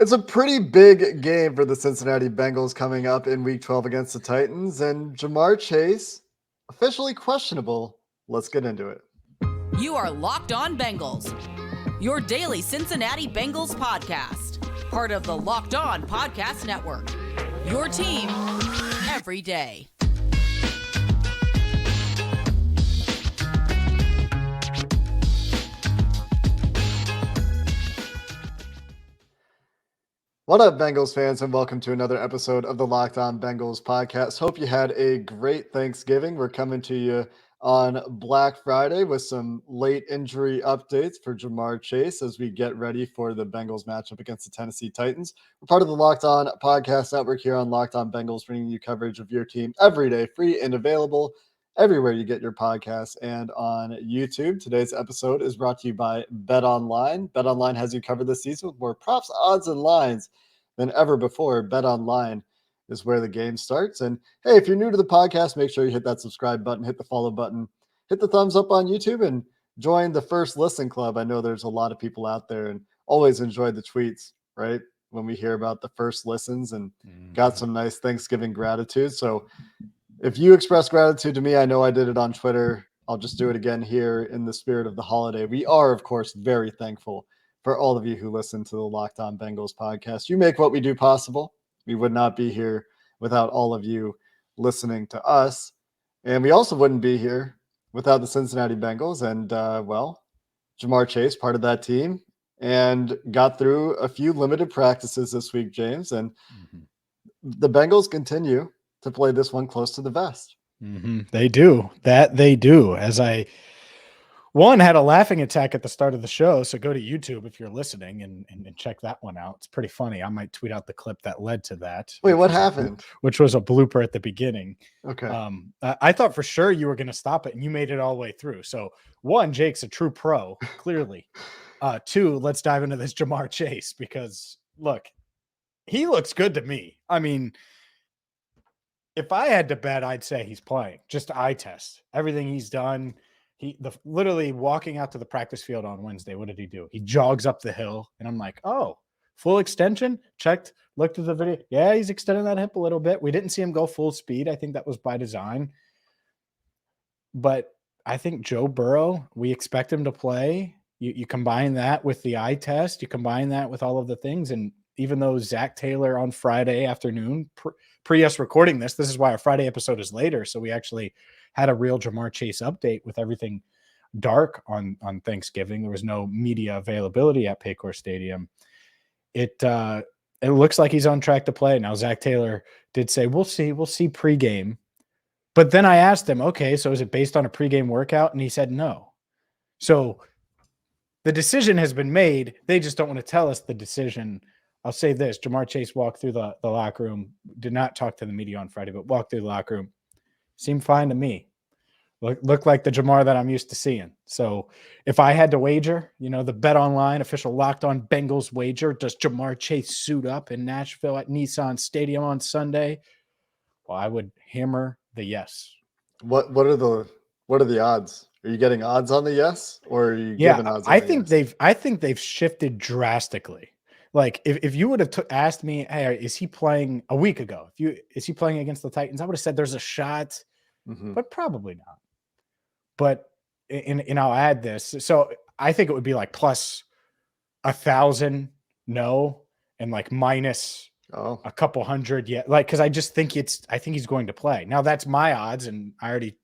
It's a pretty big game for the Cincinnati Bengals coming up in Week 12 against the Titans, and Jamar Chase, officially questionable. Let's get into it. You are Locked On Bengals, your daily Cincinnati Bengals podcast, part of the Locked On Podcast Network, your team every day. What up, Bengals fans, and welcome to another episode of the Locked On Bengals podcast. Hope you had a great Thanksgiving. We're coming to you on Black Friday with some late injury updates for Jamar Chase as we get ready for the Bengals matchup against the Tennessee Titans. We're part of the Locked On Podcast Network here on Locked On Bengals, bringing you coverage of your team every day, free and available everywhere you get your podcasts and on YouTube. Today's episode is brought to you by BetOnline. BetOnline has you covered this season with more props, odds, and lines than ever before. BetOnline is where the game starts. And hey, if you're new to the podcast, make sure you hit that subscribe button, hit the follow button, hit the thumbs up on YouTube, and join the First Listen Club. I know there's a lot of people out there and always enjoy the tweets, right? When we hear about the first listens and got some nice Thanksgiving gratitude. So if you express gratitude to me, I know I did it on Twitter. I'll just do it again here in the spirit of the holiday. We are, of course, very thankful for all of you who listen to the Locked On Bengals podcast. You make what we do possible. We would not be here without all of you listening to us. And we also wouldn't be here without the Cincinnati Bengals. And, Jamar Chase, part of that team, and got through a few limited practices this week, James. And the Bengals continue to play this one close to the vest. They do. They do. As I had a laughing attack at the start of the show, so go to YouTube if you're listening and check that one out. It's pretty funny. I might tweet out the clip that led to that. Wait, what happened? Which was a blooper at the beginning. Okay. I thought for sure you were going to stop it, and you made it all the way through. So one, Jake's a true pro, clearly. Two, let's dive into this Jamar Chase because look, he looks good to me. I mean, if I had to bet, I'd say he's playing. Just eye test. Everything he's done. Literally walking out to the practice field on Wednesday, what did he do? He jogs up the hill, and I'm like, oh, full extension? Checked, looked at the video. Yeah, he's extending that hip a little bit. We didn't see him go full speed. I think that was by design. But I think Joe Burrow, we expect him to play. You combine that with the eye test. You combine that with all of the things, and even though Zach Taylor on Friday afternoon, pre us recording this is why our Friday episode is later. So we actually had a real Jamar Chase update with everything dark on Thanksgiving. There was no media availability at Paycor Stadium. It looks like he's on track to play. Now, Zach Taylor did say, we'll see pregame. But then I asked him, okay, so is it based on a pregame workout? And he said no. So the decision has been made. They just don't want to tell us the decision. I'll say this, Jamar Chase walked through the locker room, did not talk to the media on Friday, but walked through the locker room. Seemed fine to me. Look like the Jamar that I'm used to seeing. So if I had to wager, the BetOnline official Locked On Bengals wager, does Jamar Chase suit up in Nashville at Nissan Stadium on Sunday? Well, I would hammer the yes. What are the odds? Are you getting odds on the yes, or are you giving odds on the yes? I think they've shifted drastically. Like if you would have asked me, hey, is he playing a week ago? Is he playing against the Titans? I would have said there's a shot, but probably not. But and I'll add this. So I think it would be like plus 1,000 no, and like minus a couple hundred. Yeah. Like, cause I just think I think he's going to play. Now that's my odds. And I already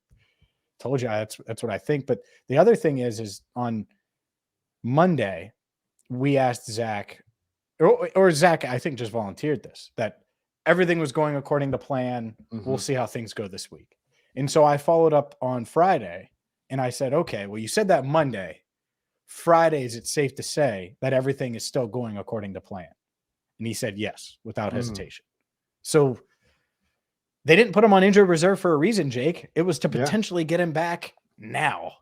told you that's what I think. But the other thing is on Monday, we asked Zach, or Zach, I think just volunteered this, that everything was going according to plan. We'll see how things go this week. And so I followed up on Friday and I said, okay, well, you said that Monday. Friday, is it safe to say that everything is still going according to plan? And he said yes, without hesitation. So they didn't put him on injured reserve for a reason, Jake. It was to potentially get him back now.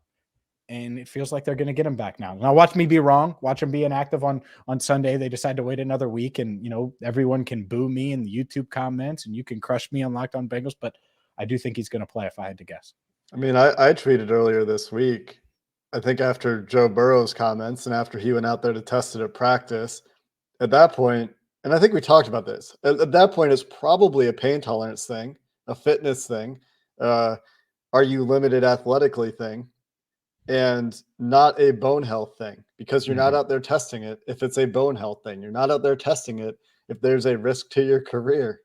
And it feels like they're going to get him back now. Now, watch me be wrong. Watch him be inactive on Sunday. They decide to wait another week, and everyone can boo me in the YouTube comments, and you can crush me on Locked On Bengals. But I do think he's going to play if I had to guess. I mean, I tweeted earlier this week, I think after Joe Burrow's comments and after he went out there to test it at practice, at that point, And I think we talked about this. At that point, it's probably a pain tolerance thing, a fitness thing, uh, are you limited athletically thing, and not a bone health thing, because you're not Mhm. out there testing it if it's a bone health thing. You're not out there testing it if there's a risk to your career,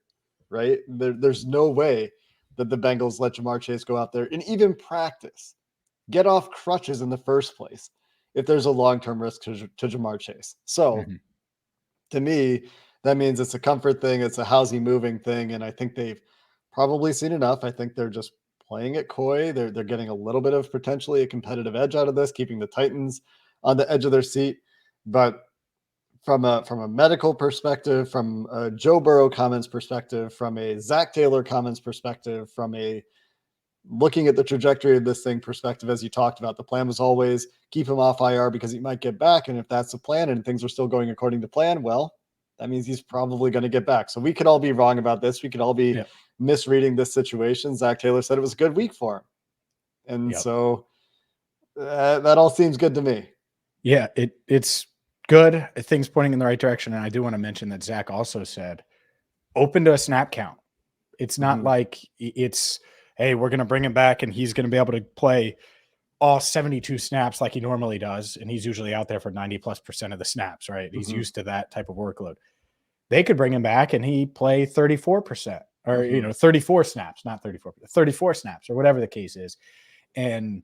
right? There's no way that the Bengals let Jamar Chase go out there and even practice, get off crutches in the first place if there's a long-term risk to Jamar Chase. So Mhm. to me, that means it's a comfort thing, it's a how's he moving thing, and I think they've probably seen enough. I think they're just playing it coy. They're getting a little bit of potentially a competitive edge out of this, keeping the Titans on the edge of their seat. But from a medical perspective, from a Joe Burrow comments perspective, from a Zach Taylor comments perspective, from a looking at the trajectory of this thing perspective, as you talked about, the plan was always keep him off IR because he might get back. And if that's the plan and things are still going according to plan, well, that means he's probably going to get back. So we could all be wrong about this. We could all be Yep. misreading this situation. Zach Taylor said it was a good week for him. And Yep. so that all seems good to me. Yeah, it's good. Things pointing in the right direction. And I do want to mention that Zach also said open to a snap count. It's not Mhm. like it's, hey, we're going to bring him back and he's going to be able to play all 72 snaps like he normally does. And he's usually out there for 90+% of the snaps, right? He's Mhm. used to that type of workload. They could bring him back and he play 34% or, Mhm. 34 snaps, not 34, 34 snaps or whatever the case is. And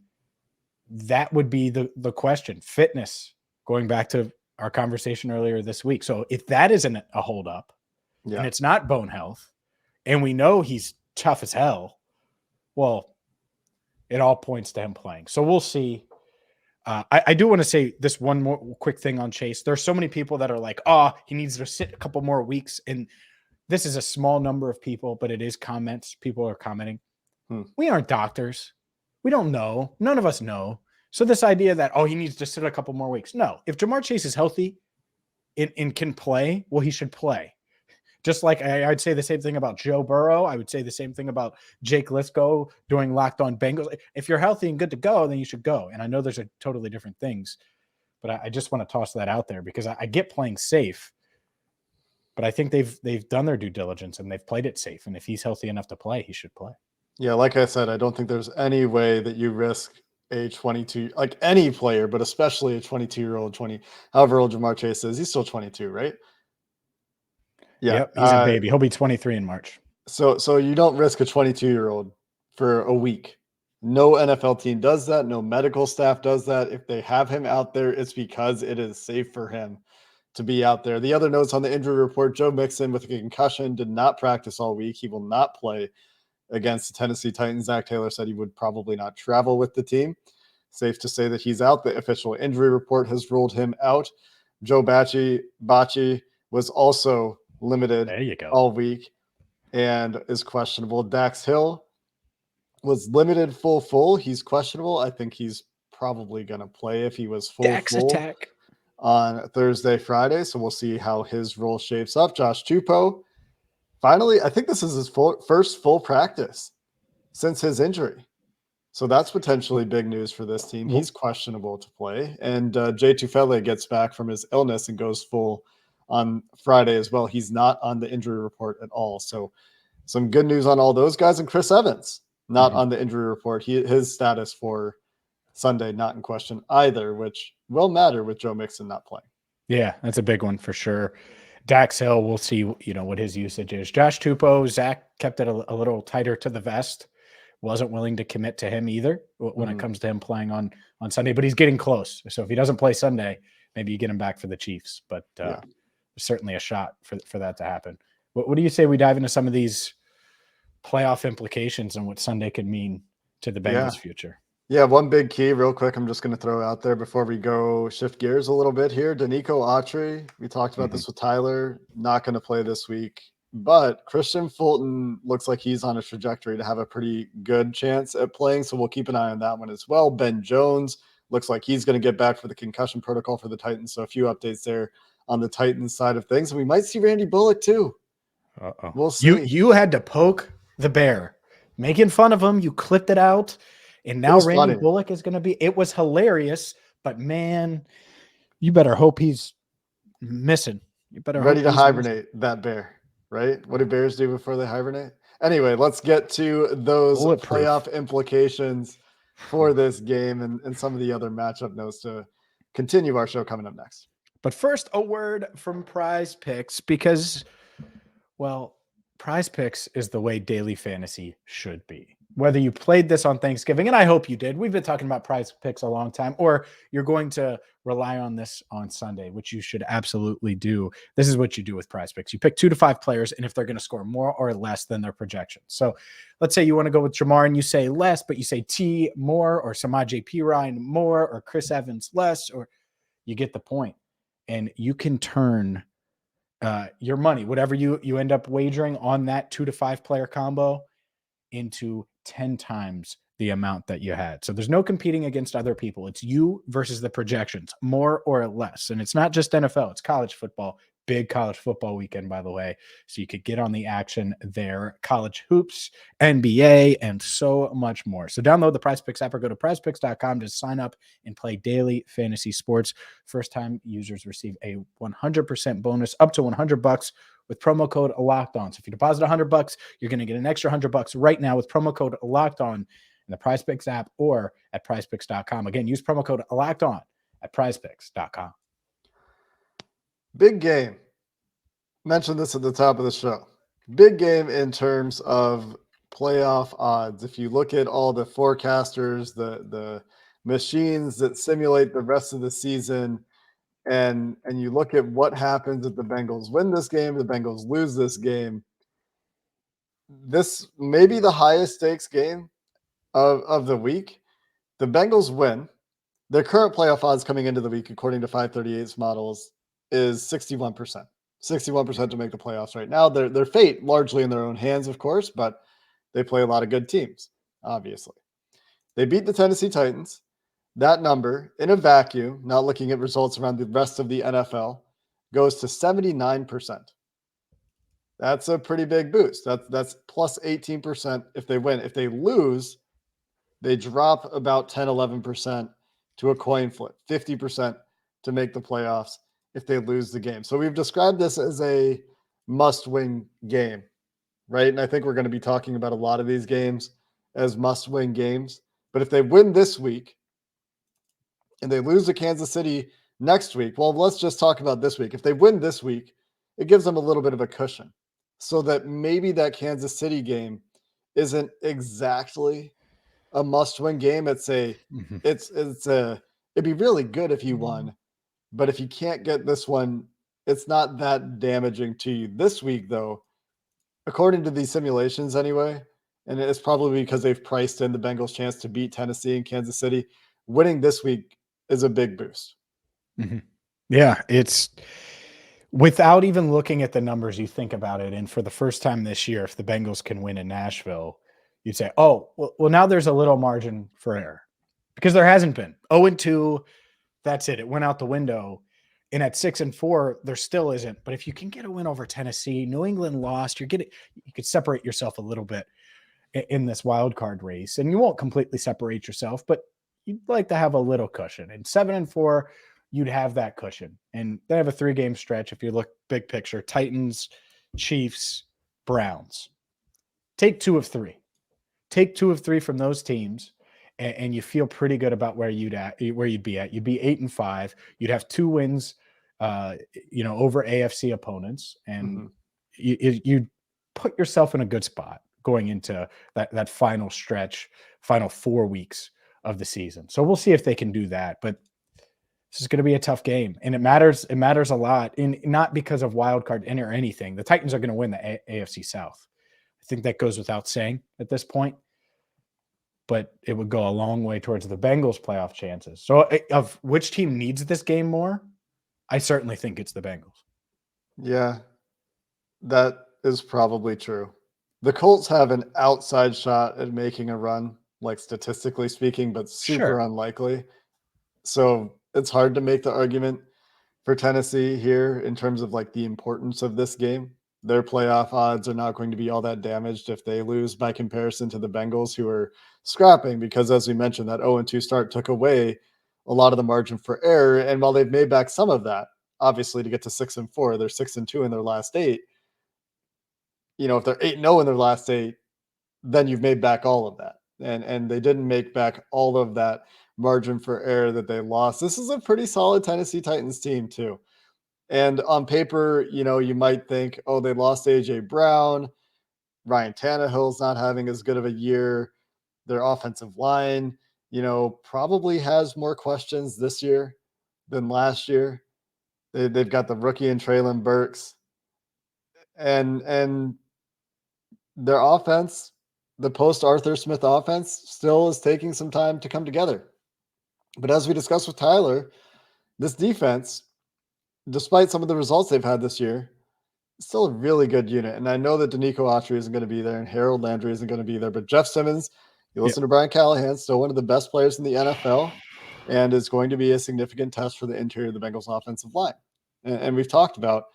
that would be the question. Fitness, going back to our conversation earlier this week. So if that isn't a holdup and Yeah. it's not bone health, and we know he's tough as hell, well, it all points to him playing. So we'll see. I do want to say this one more quick thing on Chase. There's so many people that are like, oh, he needs to sit a couple more weeks. And this is a small number of people, but it is comments. People are commenting. Hmm. We aren't doctors. We don't know. None of us know. So this idea that, oh, he needs to sit a couple more weeks. No, if Jamar Chase is healthy and can play, well, he should play. Just like I'd say the same thing about Joe Burrow. I would say the same thing about Jake Liscow doing Locked On Bengals. If you're healthy and good to go, then you should go. And I know those are totally different things, but I just want to toss that out there because I get playing safe, but I think they've done their due diligence and they've played it safe. And if he's healthy enough to play, he should play. Yeah, like I said, I don't think there's any way that you risk a 22, like any player, but especially a 22-year-old, 20, however old Jamar Chase is. He's still 22, right? Yeah. Yep, he's a baby. He'll be 23 in March. So you don't risk a 22-year-old for a week. No NFL team does that. No medical staff does that. If they have him out there, it's because it is safe for him to be out there. The other notes on the injury report: Joe Mixon with a concussion did not practice all week. He will not play against the Tennessee Titans. Zach Taylor said he would probably not travel with the team. Safe to say that he's out. The official injury report has ruled him out. Joe Bacci was also limited There you go. all week and is questionable. Dax Hill was limited full. He's questionable. I think he's probably going to play if he was Dax full attack on Thursday, Friday. So we'll see how his role shapes up. Josh Tupou, finally, I think this is his first full practice since his injury. So that's potentially big news for this team. He's questionable to play. And Jay Tufele gets back from his illness and goes full on Friday as well. He's not on the injury report at all. So some good news on all those guys. And Chris Evans, not on the injury report. His status for Sunday not in question either, which will matter with Joe Mixon not playing. Yeah, that's a big one for sure. Dax Hill, we'll see, what his usage is. Josh Tupou, Zach kept it a little tighter to the vest. Wasn't willing to commit to him either when it comes to him playing on Sunday, but he's getting close. So if he doesn't play Sunday, maybe you get him back for the Chiefs, but certainly a shot for that to happen. What do you say we dive into some of these playoff implications and what Sunday could mean to the Bengals' future? Yeah, one big key real quick I'm just going to throw out there before we go shift gears a little bit here. Danico Autry, we talked about this with Tyler, not going to play this week. But Christian Fulton looks like he's on a trajectory to have a pretty good chance at playing, so we'll keep an eye on that one as well. Ben Jones looks like he's going to get back for the concussion protocol for the Titans, so a few updates there on the Titans side of things. And we might see Randy Bullock too. We'll see. You had to poke the bear, making fun of him. You clipped it out, and now Randy Bullock is going to be. It was hilarious, but man, you better hope he's missing. You better Ready hope to he's losing. hibernate, that bear, right? What do bears do before they hibernate? Anyway, let's get to those Bulletproof. playoff implications for this game and some of the other matchup notes to continue our show coming up next. But first, a word from PrizePicks because, well, PrizePicks is the way daily fantasy should be. Whether you played this on Thanksgiving, and I hope you did, we've been talking about PrizePicks a long time, or you're going to rely on this on Sunday, which you should absolutely do. This is what you do with PrizePicks. You pick 2 to 5 players, and if they're going to score more or less than their projections. So let's say you want to go with Jamar and you say less, but you say T more, or Samaj P. Ryan more, or Chris Evans less, or you get the point. And you can turn your money, whatever you end up wagering on that 2 to 5 player combo, into 10 times the amount that you had. So there's no competing against other people. It's you versus the projections, more or less. And it's not just NFL, it's college football. Big college football weekend, by the way. So you could get on the action there. College hoops, NBA, and so much more. So download the PrizePicks app or go to prizepicks.com to sign up and play daily fantasy sports. First-time users receive a 100% bonus up to $100 with promo code LOCKEDON. So if you deposit $100, you're going to get an extra $100 right now with promo code LOCKEDON in the PrizePicks app or at prizepicks.com. Again, use promo code LOCKEDON at prizepicks.com. Big game. Mentioned this at the top of the show. Big game in terms of playoff odds. If you look at all the forecasters, the machines that simulate the rest of the season, and you look at what happens if the Bengals win this game, the Bengals lose this game, this may be the highest stakes game of the week. The Bengals win. Their current playoff odds coming into the week, according to 538's models, is 61%. 61% to make the playoffs right now. Their fate largely in their own hands, of course, but they play a lot of good teams, obviously. They beat the Tennessee Titans. That number, in a vacuum, not looking at results around the rest of the NFL, goes to 79%. That's a pretty big boost. That's plus 18% if they win. If they lose, they drop about 10, 11% to a coin flip, 50% to make the playoffs if they lose the game. So we've described this as a must-win game, right? And I think we're going to be talking about a lot of these games as must-win games. But if they win this week and they lose to Kansas City next week, well, let's just talk about this week. If they win this week, it gives them a little bit of a cushion so that maybe that Kansas City game isn't exactly a must-win game. It'd be really good if you won. But if you can't get this one, it's not that damaging to you. This week, though, according to these simulations anyway, and it's probably because they've priced in the Bengals' chance to beat Tennessee and Kansas City, winning this week is a big boost. Mm-hmm. Yeah, it's without even looking at the numbers, you think about it. And for the first time this year, if the Bengals can win in Nashville, you'd say, oh, well, now there's a little margin for error because there hasn't been. 0-2. That's it. It went out the window. And at 6-4, there still isn't. But if you can get a win over Tennessee, New England lost, you could separate yourself a little bit in this wild card race. And you won't completely separate yourself, but you'd like to have a little cushion. And 7-4, you'd have that cushion. And they have a 3-game stretch. If you look big picture, Titans, Chiefs, Browns. Take 2 of 3. Take 2 of 3 from those teams. And you feel pretty good about where you'd be at. You'd be 8-5. You'd have 2 wins, over AFC opponents, and you'd put yourself in a good spot going into that final stretch, final 4 weeks of the season. So we'll see if they can do that. But this is going to be a tough game, and it matters. It matters a lot, and not because of wild card in or anything. The Titans are going to win the AFC South. I think that goes without saying at this point. But it would go a long way towards the Bengals' playoff chances. So of which team needs this game more, I certainly think it's the Bengals. Yeah, that is probably true. The Colts have an outside shot at making a run, like statistically speaking, but super unlikely. So it's hard to make the argument for Tennessee here in terms of like the importance of this game. Their playoff odds are not going to be all that damaged if they lose by comparison to the Bengals, who are scrapping because, as we mentioned, that 0-2 start took away a lot of the margin for error. And while they've made back some of that, obviously to get to 6-4. They're 6-2 in their last 8. If they're 8-0 in their last 8, then you've made back all of that. And they didn't make back all of that margin for error that they lost. This is a pretty solid Tennessee Titans team too. And on paper, you might think, oh, they lost AJ Brown. Ryan Tannehill's not having as good of a year. Their offensive line, probably has more questions this year than last year. They've got the rookie and Treylon Burks. And their offense, the post-Arthur Smith offense, still is taking some time to come together. But as we discussed with Tyler, this defense, despite some of the results they've had this year, is still a really good unit. And I know that Danico Autry isn't going to be there and Harold Landry isn't going to be there, but Jeff Simmons, you listen to Brian Callahan, still one of the best players in the NFL, and is going to be a significant test for the interior of the Bengals offensive line. And we've talked about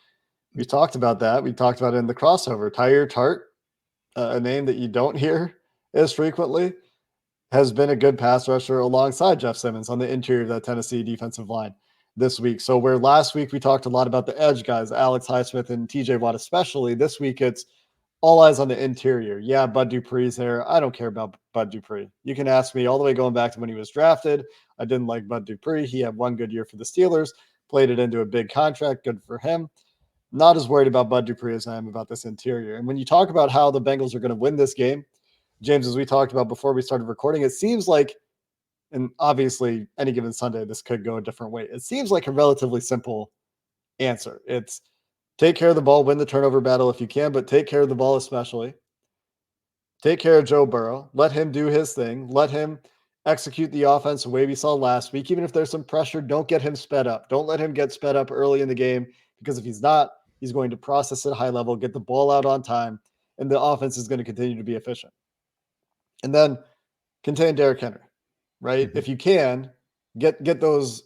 that. We talked about it in the crossover. Tyre Tart, a name that you don't hear as frequently, has been a good pass rusher alongside Jeff Simmons on the interior of that Tennessee defensive line this week. So where last week we talked a lot about the edge guys, Alex Highsmith and TJ Watt especially, this week it's all eyes on the interior. Yeah, Bud Dupree's there. I don't care about Bud Dupree. You can ask me all the way going back to when he was drafted. I didn't like Bud Dupree. He had one good year for the Steelers, played it into a big contract. Good for him. Not as worried about Bud Dupree as I am about this interior. And when you talk about how the Bengals are going to win this game, James, as we talked about before we started recording, it seems like, and obviously any given Sunday, this could go a different way. It seems like a relatively simple answer. It's take care of the ball, win the turnover battle if you can, but take care of the ball especially. Take care of Joe Burrow. Let him do his thing. Let him execute the offense the way we saw last week. Even if there's some pressure, don't get him sped up. Don't let him get sped up early in the game, because if he's not, he's going to process at a high level, get the ball out on time, and the offense is going to continue to be efficient. And then contain Derrick Henry, right? If you can, get those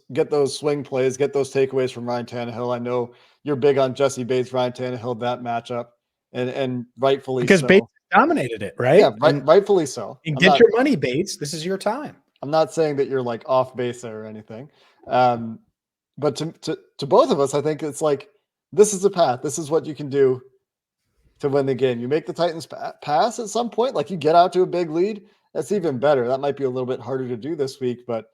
swing plays, get those takeaways from Ryan Tannehill. I know you're big on Jesse Bates, Ryan Tannehill, that matchup, and rightfully because so. Bates dominated it, right? Yeah, rightfully so. And get your money, Bates. This is your time. I'm not saying that you're like off base there or anything. But to both of us, I think it's like, this is the path. This is what you can do to win the game. You make the Titans pass at some point, like you get out to a big lead. That's even better. That might be a little bit harder to do this week, but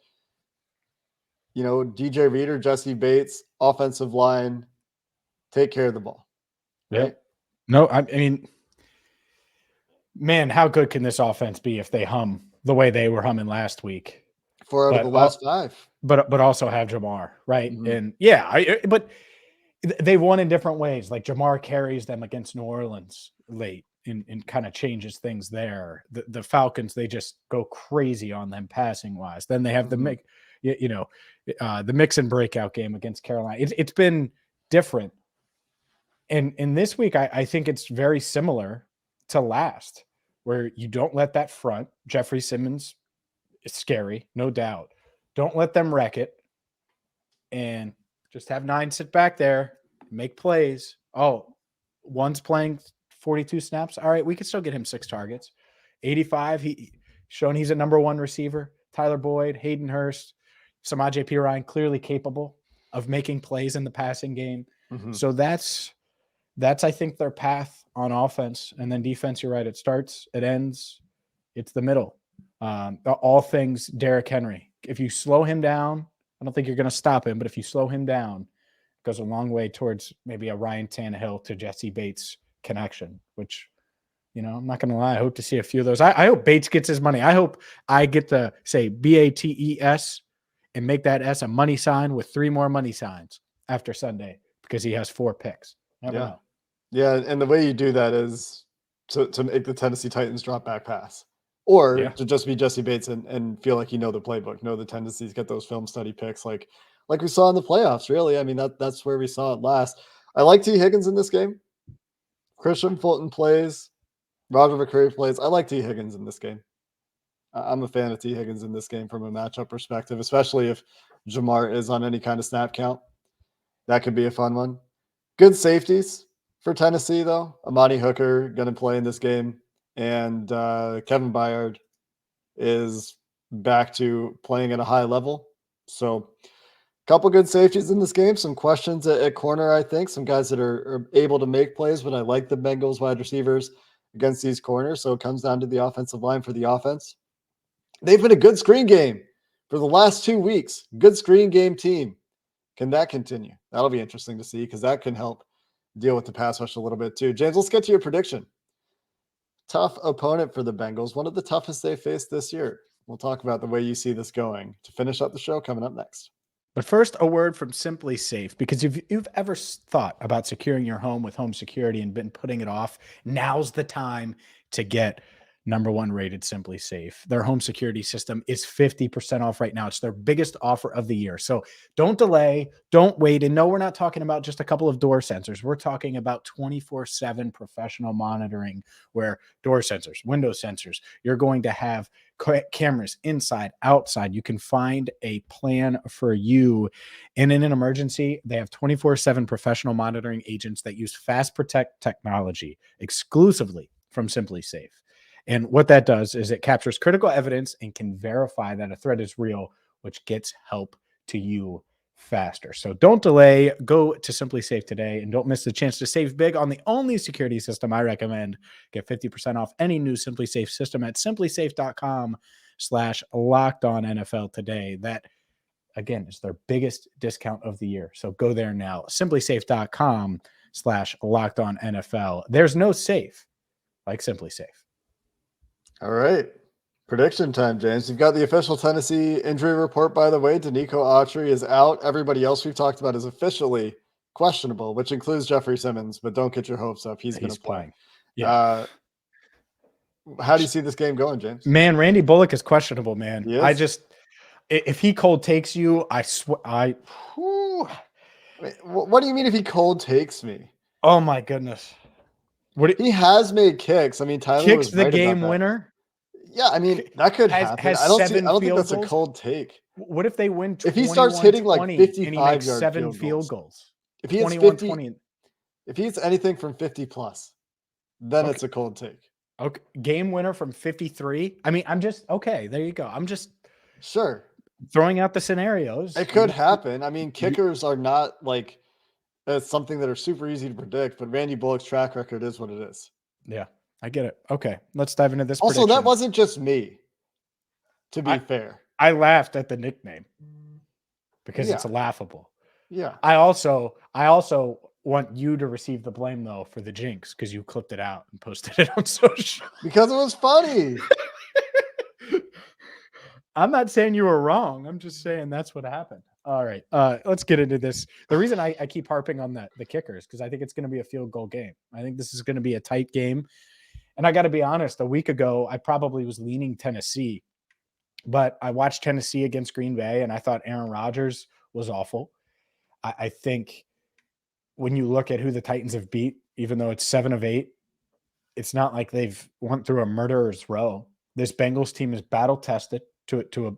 DJ Reader, Jesse Bates, offensive line, take care of the ball. Right? Yep. No, I mean, man, how good can this offense be if they hum the way they were humming last week? 4 out of the last 5. But also have Jamar, right? Mm-hmm. And but they won in different ways. Like Jamar carries them against New Orleans late and kind of changes things there. The Falcons, they just go crazy on them passing wise. Then they have the mix and breakout game against Carolina. It's been different. And in this week, I think it's very similar to last, where you don't let that front. Jeffrey Simmons is scary, no doubt. Don't let them wreck it. And just have 9 sit back there, make plays. Oh, one's playing 42 snaps. All right, we can still get him 6 targets. 85, he's shown he's a number 1 receiver. Tyler Boyd, Hayden Hurst, Samaje Perine, clearly capable of making plays in the passing game. Mm-hmm. So that's I think their path on offense. And then defense, you're right. It starts, it ends, it's the middle. All things Derrick Henry. If you slow him down, I don't think you're going to stop him, but if you slow him down, it goes a long way towards maybe a Ryan Tannehill to Jesse Bates connection, which, I'm not going to lie. I hope to see a few of those. I hope Bates gets his money. I hope I get to say BATES and make that S a money sign with 3 more money signs after Sunday, because he has 4 picks. Never know. Yeah, and the way you do that is to make the Tennessee Titans drop back pass, or to just be Jesse Bates and feel like the playbook, know the tendencies, get those film study picks like we saw in the playoffs. Really, I mean that's where we saw it last. I like T. Higgins in this game. Christian Fulton plays, Roger McCreary plays. I like T. Higgins in this game. I'm a fan of T. Higgins in this game from a matchup perspective, especially if Jamar is on any kind of snap count. That could be a fun one. Good safeties for Tennessee, though. Amani Hooker going to play in this game, and Kevin Byard is back to playing at a high level. So Couple good safeties in this game. Some questions at corner, I think. Some guys that are able to make plays, but I like the Bengals wide receivers against these corners. So it comes down to the offensive line for the offense. They've been a good screen game for the last 2 weeks. Good screen game team. Can that continue? That'll be interesting to see because that can help deal with the pass rush a little bit too. James, let's get to your prediction. Tough opponent for the Bengals. One of the toughest they faced this year. We'll talk about the way you see this going to finish up the show coming up next. But first, a word from SimpliSafe, because if you've ever thought about securing your home with home security and been putting it off, now's the time to get #1 rated SimpliSafe. Their home security system is 50% off right now. It's their biggest offer of the year. So don't delay, don't wait. And no, we're not talking about just a couple of door sensors. We're talking about 24/7 professional monitoring where door sensors, window sensors, you're going to have cameras inside, outside. You can find a plan for you. And in an emergency, they have 24/7 professional monitoring agents that use Fast Protect technology exclusively from SimpliSafe. And what that does is it captures critical evidence and can verify that a threat is real, which gets help to you faster. So don't delay. Go to SimpliSafe today and don't miss the chance to save big on the only security system I recommend. Get 50% off any new SimpliSafe system at simplisafe.com/lockedonnfl today. That, again, is their biggest discount of the year. So go there now. simplisafe.com/lockedonnfl. There's no safe like SimpliSafe. All right. Prediction time, James. You've got the official Tennessee injury report, by the way. Danico Autry is out. Everybody else we've talked about is officially questionable, which includes Jeffrey Simmons, but don't get your hopes up. He's going to play. Yeah. How do you see this game going, James? Man, Randy Bullock is questionable, man. Yes. If he cold takes you, what do you mean if he cold takes me? Oh my goodness. He has made kicks. I mean, Tyler kicks was the right game about that. winner. Yeah, I mean, that could happen. I don't think that's a cold take. What if they win? If he starts hitting like 55 yard 7 field goals, if he hits 50, if he's anything from 50 plus, then it's a cold take. Okay, game winner from 53. I mean, I'm just okay. There you go. I'm just throwing out the scenarios. It could happen. I mean, kickers are not like something that are super easy to predict, but Randy Bullock's track record is what it is. Yeah, I get it. Okay, let's dive into this. Also, that wasn't just me, to be fair. I laughed at the nickname because it's laughable. Yeah. I also want you to receive the blame, though, for the jinx because you clipped it out and posted it on social. Because it was funny. I'm not saying you were wrong. I'm just saying that's what happened. All right, let's get into this. The reason I keep harping on the kickers because I think it's going to be a field goal game. I think this is going to be a tight game. And I got to be honest, a week ago, I probably was leaning Tennessee. But I watched Tennessee against Green Bay, and I thought Aaron Rodgers was awful. I think when you look at who the Titans have beat, even though it's 7 of 8, it's not like they've went through a murderer's row. This Bengals team is battle-tested to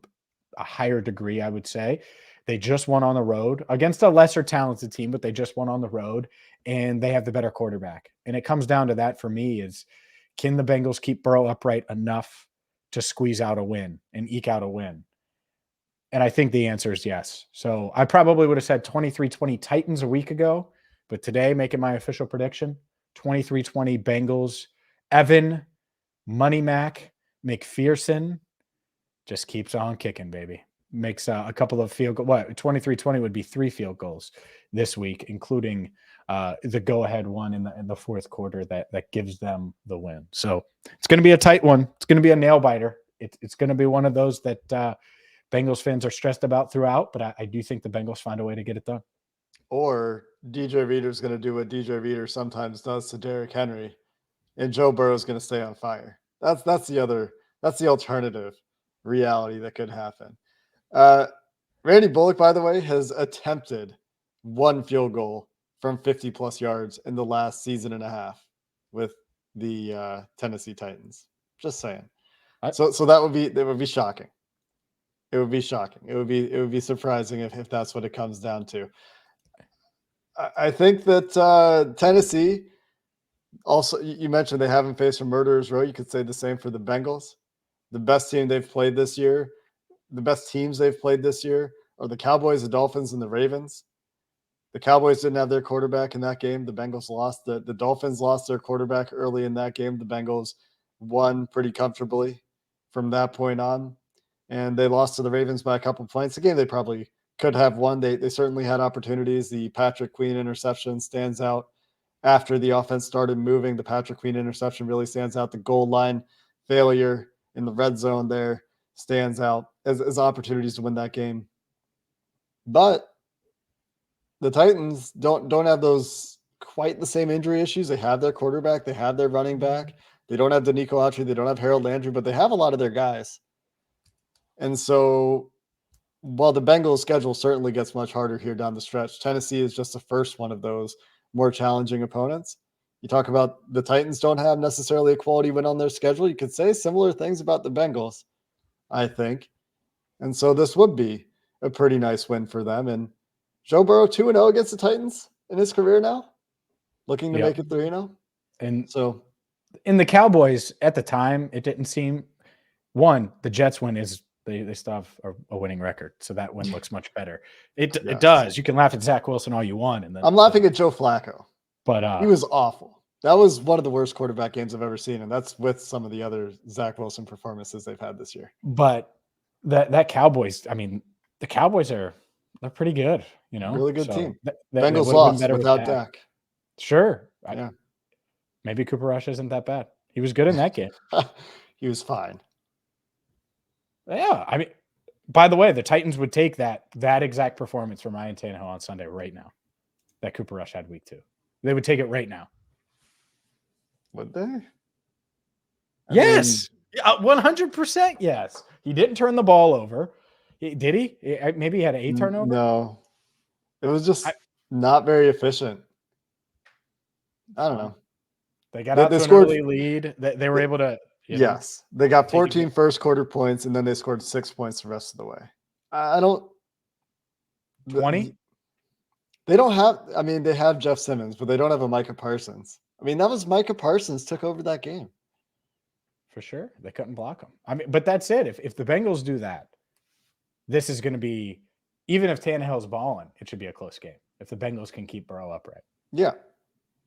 a higher degree, I would say. They just won on the road against a lesser talented team, but they just won on the road, and they have the better quarterback. And it comes down to that for me is, can the Bengals keep Burrow upright enough to squeeze out a win and eke out a win? And I think the answer is yes. So I probably would have said 23-20 Titans a week ago, but today, making my official prediction, 23-20 Bengals. Evan, Money Mac, McPherson just keeps on kicking, baby. Makes a couple of field goals. 23-20 would be 3 field goals this week, including the go-ahead one in the fourth quarter that gives them the win. So it's going to be a tight one. It's going to be a nail biter. It's going to be one of those that Bengals fans are stressed about throughout, but I do think the Bengals find a way to get it done. Or DJ Reader's going to do what DJ Reader sometimes does to Derrick Henry, and Joe Burrow's going to stay on fire. That's the alternative reality that could happen. Randy Bullock, by the way, has attempted 1 field goal from 50 plus yards in the last season and a half with the Tennessee Titans. Just saying. So that would be shocking. It would be shocking. It would be surprising if that's what it comes down to. I think that Tennessee also, you mentioned they haven't faced a murderer's row. You could say the same for the Bengals. The best team they've played this year, the best teams they've played this year are the Cowboys, the Dolphins, and the Ravens. The Cowboys didn't have their quarterback in that game. The Bengals lost. The Dolphins lost their quarterback early in that game. The Bengals won pretty comfortably from that point on. And they lost to the Ravens by a couple points. A game they probably could have won. They certainly had opportunities. The Patrick Queen interception stands out after the offense started moving. The Patrick Queen interception really stands out. The goal line failure in the red zone there stands out as opportunities to win that game. But the Titans don't have those quite the same injury issues. They have their quarterback. They have their running back. They don't have Danico Autry. They don't have Harold Landry, but they have a lot of their guys. And so while the Bengals' schedule certainly gets much harder here down the stretch, Tennessee is just the first one of those more challenging opponents. You talk about the Titans don't have necessarily a quality win on their schedule. You could say similar things about the Bengals, I think. And so this would be a pretty nice win for them. And Joe Burrow 2-0 against the Titans in his career now, looking to make it 3-0. And so in the Cowboys at the time, it didn't seem the Jets win is they still have a winning record. So that win looks much better. It does. You can laugh at Zach Wilson all you want. And then I'm laughing at Joe Flacco, but he was awful. That was one of the worst quarterback games I've ever seen. And that's with some of the other Zach Wilson performances they've had this year. But that Cowboys, I mean, the Cowboys they're pretty good, Really good team. Bengals lost without Dak. Sure. Yeah. Maybe Cooper Rush isn't that bad. He was good in that game. He was fine. Yeah. I mean, by the way, the Titans would take that exact performance from Ryan Tannehill on Sunday right now that Cooper Rush had week 2. They would take it right now. Would they? Yes. 100% yes. He didn't turn the ball over. Did he? Maybe he had 8 turnovers? No. It was just not very efficient. I don't know. They got out to an early lead. They were able to. Yes. They got 14 first quarter points, and then they scored 6 points the rest of the way. I don't. 20? They don't have. I mean, they have Jeff Simmons, but they don't have a Micah Parsons. I mean, that was Micah Parsons took over that game. For sure. They couldn't block him. I mean, but that's it. If the Bengals do that, this is going to be, even if Tannehill's balling, it should be a close game. If the Bengals can keep Burrow upright. Yeah.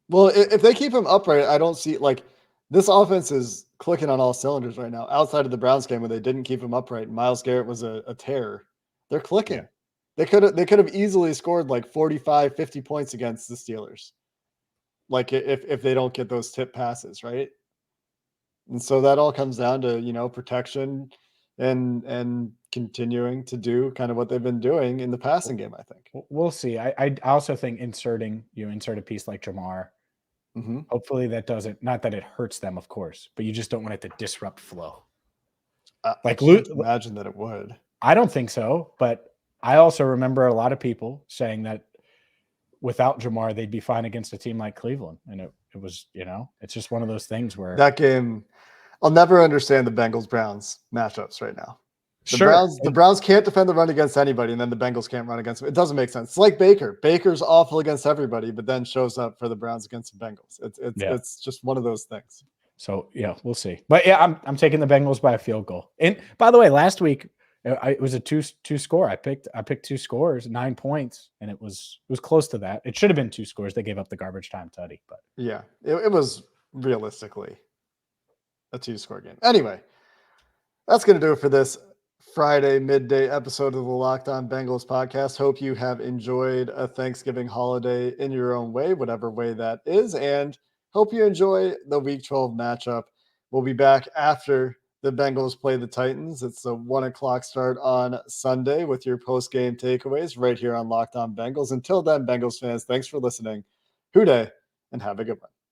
Well, if they keep him upright, I don't see this offense is clicking on all cylinders right now. Outside of the Browns game where they didn't keep him upright, and Myles Garrett was a terror. They're clicking. Yeah. They could have easily scored 45, 50 points against the Steelers. If they don't get those tip passes, right? And so that all comes down to, protection and continuing to do kind of what they've been doing in the passing game, I think. We'll see. I also think insert a piece like Jamar. Mm-hmm. Hopefully that doesn't, not that it hurts them, of course, but you just don't want it to disrupt flow. I can't imagine that it would. I don't think so, but I also remember a lot of people saying that without Jamar, they'd be fine against a team like Cleveland. And it was, it's just one of those things where that game, I'll never understand the Bengals-Browns matchups right now. The Browns can't defend the run against anybody, and then the Bengals can't run against them. It doesn't make sense. It's like Baker. Baker's awful against everybody, but then shows up for the Browns against the Bengals. It's just one of those things. So yeah, we'll see. But yeah, I'm taking the Bengals by a field goal. And by the way, last week it was a two score. I picked 2 scores, 9 points, and it was close to that. It should have been 2 scores. They gave up the garbage time tutty, but yeah, it was realistically a 2-score game. Anyway, that's going to do it for this Friday midday episode of the Locked On Bengals podcast. Hope you have enjoyed a Thanksgiving holiday in your own way, whatever way that is, and hope you enjoy the Week 12 matchup. We'll be back after the Bengals play the Titans. It's a 1:00 start on Sunday with your post-game takeaways right here on Locked On Bengals. Until then, Bengals fans, thanks for listening. Hoo day, and have a good one.